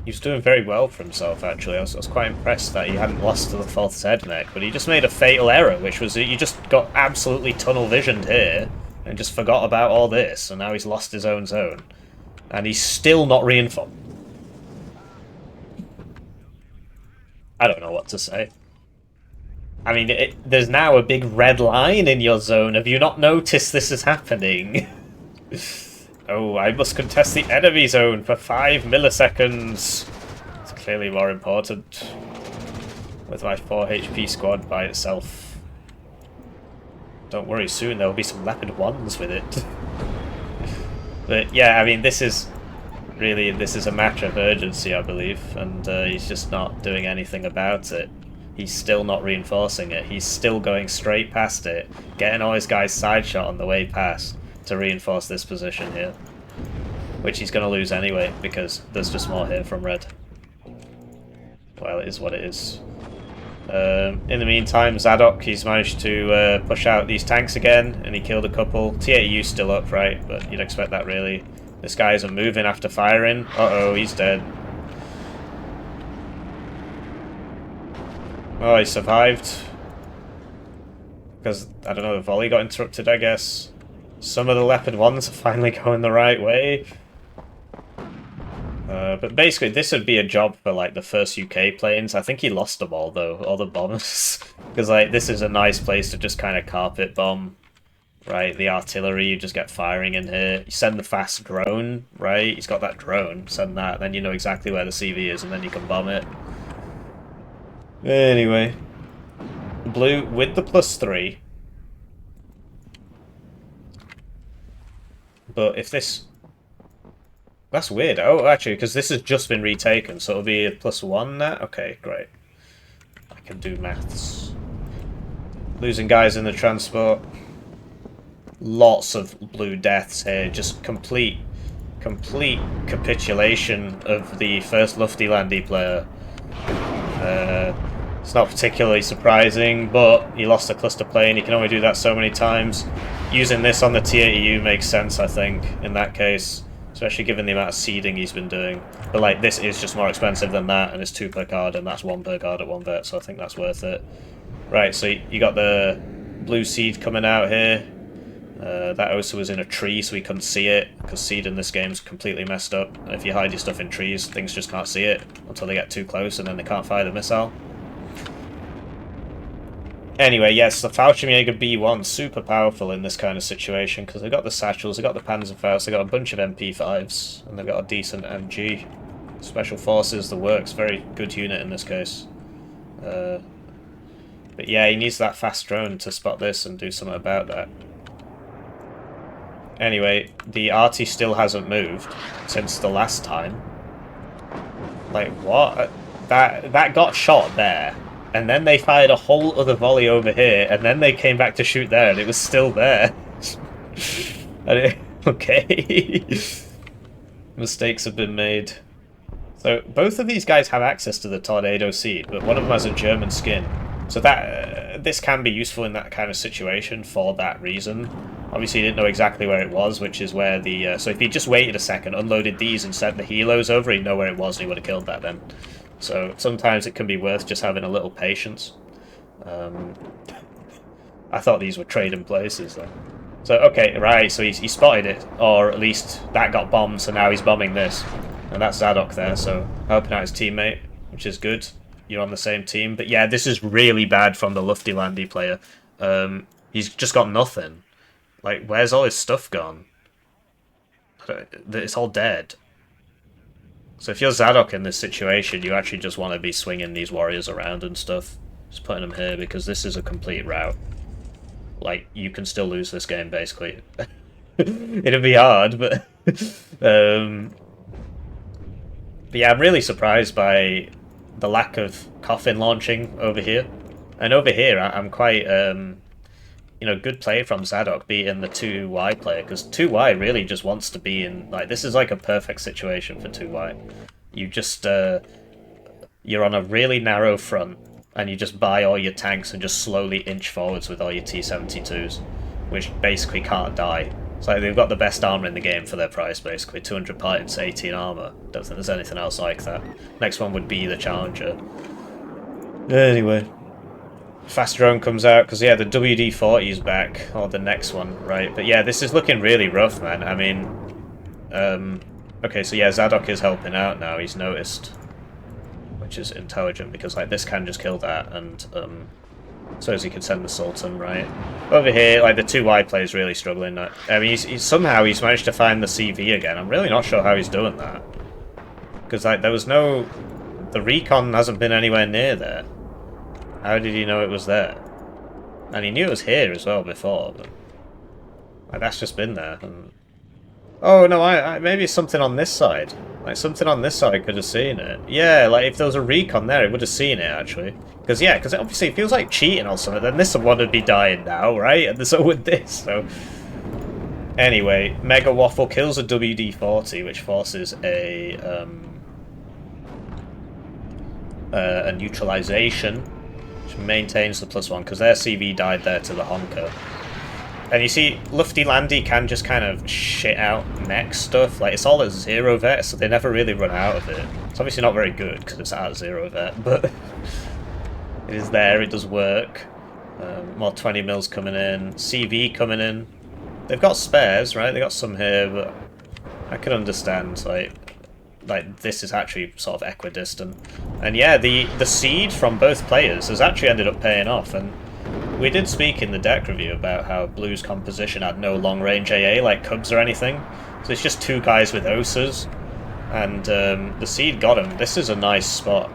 he was doing very well for himself, actually. I was quite impressed that he hadn't lost to the 4th Zedmech, but he just made a fatal error, which was that you just got absolutely tunnel visioned here, and just forgot about all this, and now he's lost his own zone. And he's still not reinforced. I don't know what to say. I mean, there's now a big red line in your zone. Have you not noticed this is happening? Oh, I must contest the enemy zone for 5 milliseconds. It's clearly more important. With my 4 HP squad by itself. Don't worry, soon there will be some leopard 1s with it. But yeah, I mean, this is a matter of urgency, I believe, and he's just not doing anything about it. He's still not reinforcing it. He's still going straight past it, getting all his guys side shot on the way past to reinforce this position here. Which he's going to lose anyway, because there's just more here from red. Well, it is what it is. In the meantime, Zsadok, he's managed to push out these tanks again, and he killed a couple. TAU's still up, right? But you'd expect that, really. This guy isn't moving after firing. Uh-oh, he's dead. Oh, he survived. Because, I don't know, the volley got interrupted, I guess. Some of the Leopard 1s are finally going the right way. But basically, this would be a job for, like, the first UK planes. I think he lost them all, though, all the bombers. Because, like, this is a nice place to just kind of carpet bomb, right? The artillery, you just get firing in here. You send the fast drone, right? He's got that drone, send that, then you know exactly where the CV is, and then you can bomb it. Anyway. Blue with the +3. But if this... That's weird. Oh, actually, because this has just been retaken, so it'll be a +1 net? Okay, great. I can do maths. Losing guys in the transport. Lots of blue deaths here. Just complete capitulation of the first Luftlandy player. It's not particularly surprising, but he lost a cluster plane. He can only do that so many times. Using this on the TAU makes sense, I think, in that case. Especially given the amount of seeding he's been doing. But, like, this is just more expensive than that, and it's 2 per card, and that's 1 per card at 1 vet, so I think that's worth it. Right, so you got the blue seed coming out here. That also was in a tree, so we couldn't see it, because seed in this game is completely messed up. And if you hide your stuff in trees, things just can't see it until they get too close, and then they can't fire the missile. Anyway, yes, the Fallschirmjäger B1 super powerful in this kind of situation because they've got the satchels, they've got the Panzerfaust, they've got a bunch of MP5s, and they've got a decent MG. Special Forces, the works, very good unit in this case. But yeah, he needs that fast drone to spot this and do something about that. Anyway, the arty still hasn't moved since the last time. Like, what? That got shot there. And then they fired a whole other volley over here, and then they came back to shoot there, and it was still there. Okay. Mistakes have been made. So, both of these guys have access to the Tornado Seed, but one of them has a German skin. So this can be useful in that kind of situation for that reason. Obviously, he didn't know exactly where it was, which is where the... so if he just waited a second, unloaded these, and sent the helos over, he'd know where it was, and he would have killed that then. So sometimes it can be worth just having a little patience. I thought these were trading places though. So okay, right, so he spotted it, or at least that got bombed, so now he's bombing this. And that's Zsadok there, so helping out his teammate, which is good. You're on the same team. But yeah, this is really bad from the Luftlandy player. He's just got nothing. Like, where's all his stuff gone? It's all dead. So if you're Zsadok in this situation, you actually just want to be swinging these warriors around and stuff. Just putting them here, because this is a complete rout. Like, you can still lose this game, basically. It'd be hard, but... but yeah, I'm really surprised by the lack of coffin launching over here. And over here, I'm quite... you know, good play from Zsadok beating the 2Y player, because 2Y really just wants to be in, like, this is like a perfect situation for 2Y. You just, you're on a really narrow front, and you just buy all your tanks and just slowly inch forwards with all your T-72s, which basically can't die. It's like they've got the best armor in the game for their price, basically. 200 pilots, 18 armor. Don't think there's anything else like that. Next one would be the Challenger. Anyway. Fast drone comes out, because yeah, the WD-40 is back, or the next one, right? But yeah, this is looking really rough, man. I mean, okay, so yeah, Zsadok is helping out now, he's noticed. Which is intelligent, because like this can just kill that, and suppose he could send the Sultan, right? Over here, like the 2Y play is really struggling. I mean, somehow he's managed to find the CV again. I'm really not sure how he's doing that. Because like there was no... The recon hasn't been anywhere near there. How did he know it was there? And he knew it was here as well before, but like, that's just been there. And... Oh no, maybe it's something on this side. Like something on this side could have seen it. Yeah, like if there was a recon there, it would have seen it actually. Because yeah, because obviously it feels like cheating or something. Then this one would be dying now, right? And so would this. So anyway, Mega Waffle kills a WD-40, which forces a neutralization, which maintains the +1 because their CV died there to the honker. And you see, Lufty Landy can just kind of shit out mech stuff. Like, it's all at 0 vet, so they never really run out of it. It's obviously not very good, because it's at 0 vet, but it is there, it does work. More 20 mils coming in. CV coming in. They've got spares, right? They got some here, but I can understand, like this is actually sort of equidistant. And yeah, the seed from both players has actually ended up paying off, and we did speak in the deck review about how Blue's composition had no long-range AA like Cubs or anything. So it's just 2 guys with OSAs, and the seed got him. This is a nice spot.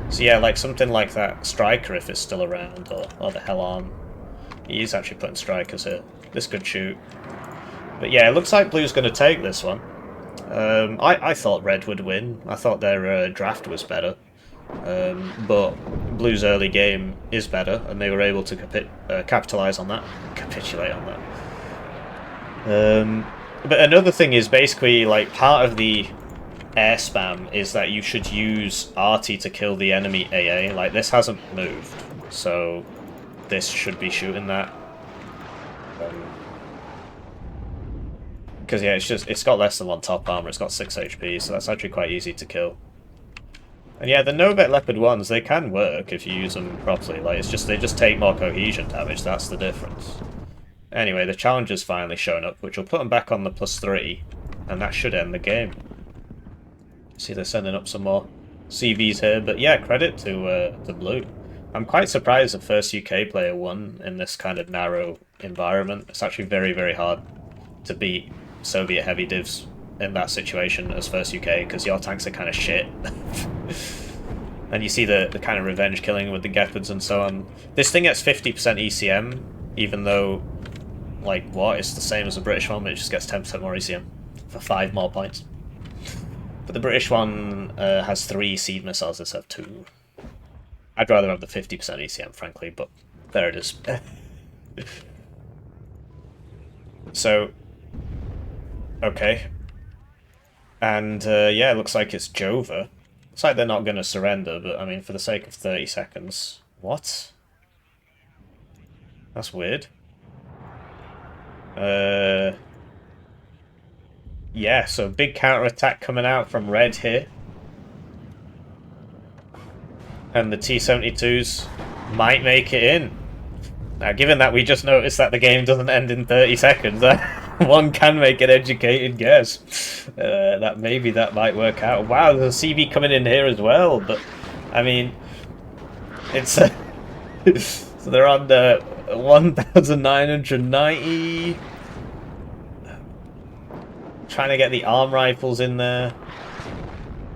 So yeah, like something like that Striker if it's still around, or the Hell Arm. He is actually putting Strikers here. This could shoot. But yeah, it looks like Blue's going to take this one. I thought Red would win. I thought their draft was better. But Blue's early game is better, and they were able to capitalize on that. Capitulate on that. But another thing is basically, like, part of the air spam is that you should use Arty to kill the enemy AA. Like, this hasn't moved, so this should be shooting that. Because yeah, it's got less than 1 top armor, it's got 6 HP, so that's actually quite easy to kill. And yeah, the Novet Leopard 1s, they can work if you use them properly. Like, it's just they just take more cohesion damage, that's the difference. Anyway, the Challenger's finally shown up, which will put them back on the +3, and that should end the game. See, they're sending up some more CVs here, but yeah, credit to Blue. I'm quite surprised the first UK player won in this kind of narrow environment. It's actually very, very hard to beat Soviet heavy divs in that situation as first UK, because your tanks are kind of shit. And you see the kind of revenge killing with the Gepards and so on. This thing gets 50% ECM, even though, like, what? It's the same as the British one, but it just gets 10% more ECM for 5 more points. But the British one has 3 seed missiles, this have 2. I'd rather have the 50% ECM, frankly, but there it is. So, okay. And yeah, it looks like it's Jova. Looks like they're not going to surrender, but I mean, for the sake of 30 seconds. What? That's weird. Yeah, so big counter-attack coming out from Red here. And the T-72s might make it in. Now, given that we just noticed that the game doesn't end in 30 seconds, one can make an educated guess that maybe that might work out. Wow, there's a CV coming in here as well, but, I mean, it's... so they're on the 1,990. Trying to get the arm rifles in there.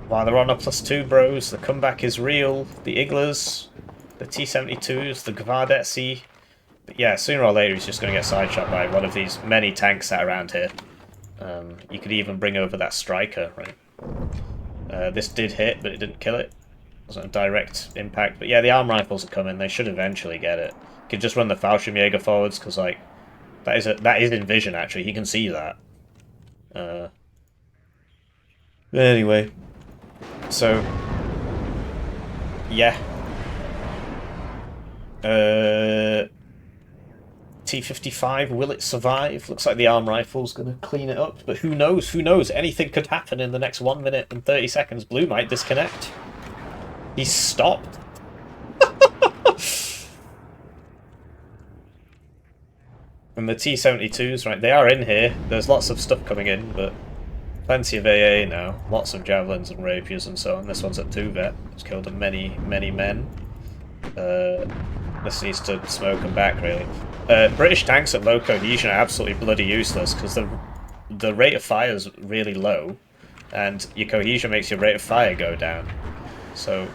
Wow, they're on a +2, bros. The comeback is real. The Iglas, the T-72s, the Gvardetsi. But yeah, sooner or later he's just going to get sideshot by one of these many tanks sat around here. You could even bring over that Striker, right? This did hit, but it didn't kill it. It wasn't a direct impact. But yeah, the arm rifles are coming. They should eventually get it. You can just run the Fallschirmjäger forwards, because like that is in vision actually. He can see that. Anyway, so yeah. T-55, will it survive? Looks like the arm rifle's going to clean it up, but who knows? Who knows? Anything could happen in the next 1 minute and 30 seconds. Blue might disconnect. He's stopped. And the T-72s, right, they are in here. There's lots of stuff coming in, but plenty of AA now. Lots of javelins and rapiers and so on. This one's at 2 vet. It's killed many, many men. This needs to smoke them back, really. British tanks at low cohesion are absolutely bloody useless, because the rate of fire is really low, and your cohesion makes your rate of fire go down. So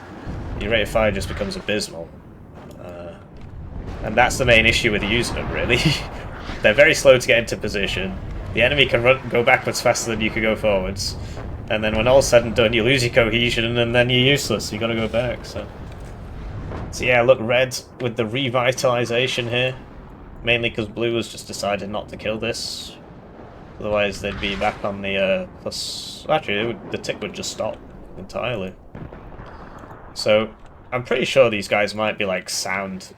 your rate of fire just becomes abysmal. And that's the main issue with using them, really. They're very slow to get into position. The enemy can go backwards faster than you can go forwards. And then when all's said and done, you lose your cohesion, and then you're useless. You gotta go back, so yeah, look, red with the revitalization here. Mainly because blue has just decided not to kill this. Otherwise, they'd be back on the plus... Actually, the tick would just stop entirely. So, I'm pretty sure these guys might be, like, sound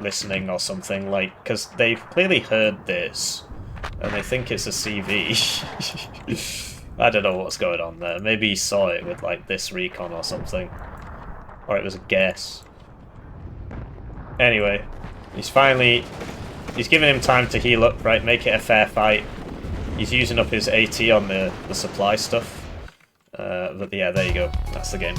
listening or something, like, because they've clearly heard this, and they think it's a CV. I don't know what's going on there. Maybe he saw it with, like, this recon or something. Or it was a guess. Anyway, he's giving him time to heal up, right, make it a fair fight. He's using up his AT on the supply stuff. But yeah, there you go. That's the game.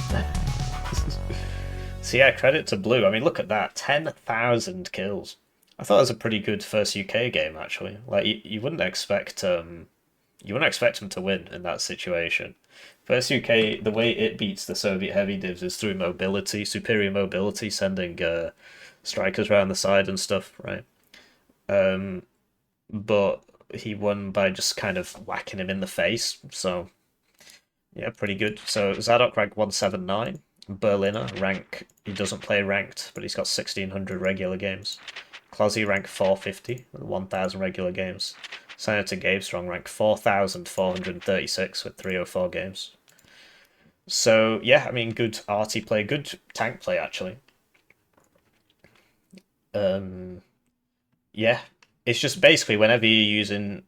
So yeah, credit to Blue. I mean, look at that. 10,000 kills. I thought it was a pretty good first UK game, actually. Like, you wouldn't expect him to win in that situation. First UK, the way it beats the Soviet heavy divs is through mobility, superior mobility, sending strikers around the side and stuff, right? But he won by just kind of whacking him in the face, so yeah, pretty good. So Zsadok rank 179, Berliner rank, he doesn't play ranked, but he's got 1600 regular games. Closy rank 450 with 1000 regular games. Senator Gabestrong rank 4436 with 304 games. So yeah, I mean, good arty play, good tank play actually. Yeah, it's just basically whenever you're using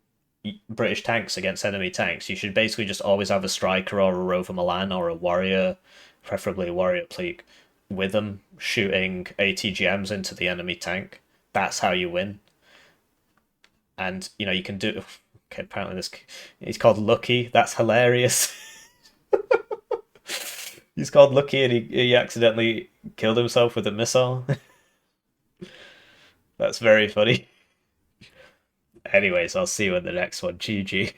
British tanks against enemy tanks, you should basically just always have a striker or a Rover Milan or a warrior, preferably a warrior pleak, with them shooting ATGMs into the enemy tank. That's how you win. And, you know, you can do... Okay, apparently this... He's called Lucky. That's hilarious. He's called Lucky and he accidentally killed himself with a missile. That's very funny. Anyways, I'll see you in the next one. GG.